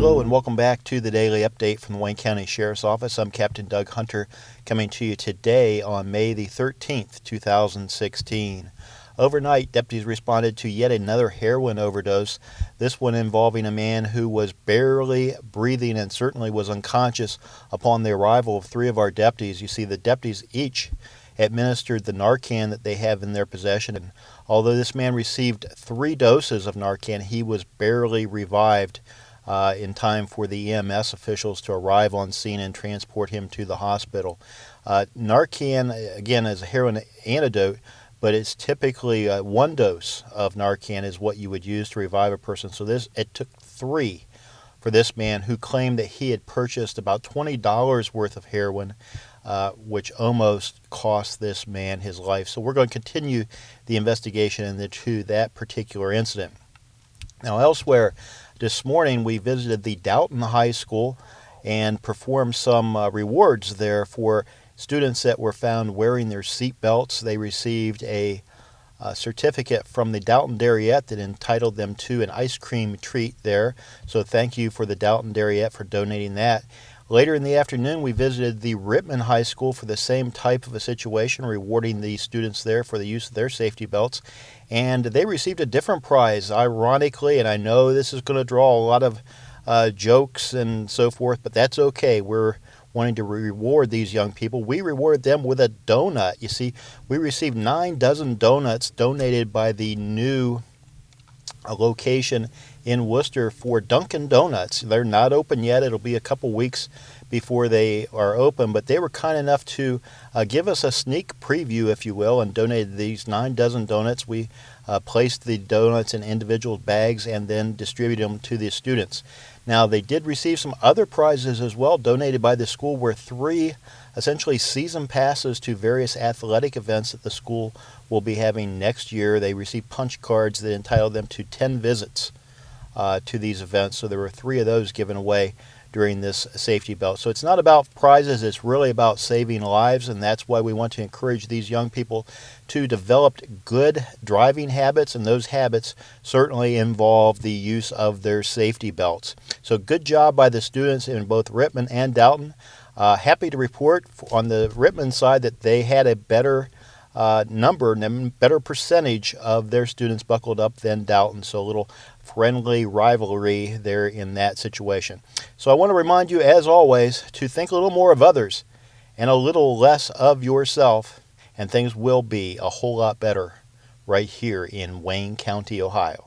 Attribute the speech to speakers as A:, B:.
A: Hello and welcome back to the Daily Update from the Wayne County Sheriff's Office. I'm Captain Doug Hunter coming to you today on May the 13th, 2016. Overnight, deputies responded to yet another heroin overdose, this one involving a man who was barely breathing and certainly was unconscious upon the arrival of three of our deputies. You see, the deputies each administered the Narcan that they have in their possession. And although this man received 3 doses of Narcan, he was barely revived in time for the EMS officials to arrive on scene and transport him to the hospital. Narcan, again, is a heroin antidote, but it's typically 1 dose of Narcan is what you would use to revive a person. So it took 3 for this man, who claimed that he had purchased about $20 worth of heroin, which almost cost this man his life. So we're going to continue the investigation into that particular incident. Now, elsewhere, this morning we visited the Dalton High School and performed some rewards there for students that were found wearing their seat belts. They received a certificate from the Dalton Dairyette that entitled them to an ice cream treat there. So thank you for the Dalton Dairyette for donating that. Later in the afternoon, we visited the Rittman High School for the same type of a situation, rewarding the students there for the use of their safety belts. And they received a different prize, ironically, and I know this is going to draw a lot of jokes and so forth, but that's okay. We're wanting to reward these young people. We rewarded them with a donut. You see, we received 9 dozen donuts donated by the new location in Worcester for Dunkin' Donuts. They're not open yet. It'll be a couple weeks before they are open, but they were kind enough to give us a sneak preview, if you will, and donated these 9 dozen donuts. We placed the donuts in individual bags and then distributed them to the students. Now, they did receive some other prizes as well, donated by the school, were 3 essentially season passes to various athletic events that the school will be having next year. They received punch cards that entitled them to 10 visits to these events. So there were 3 of those given away during this safety belt. So it's not about prizes, it's really about saving lives, and that's why we want to encourage these young people to develop good driving habits, and those habits certainly involve the use of their safety belts. So good job by the students in both Rittman and Dalton. Happy to report on the Rittman side that they had a better number and better percentage of their students buckled up than Dalton. So a little friendly rivalry there in that situation. So I want to remind you, as always, to think a little more of others and a little less of yourself, and things will be a whole lot better right here in Wayne County, Ohio.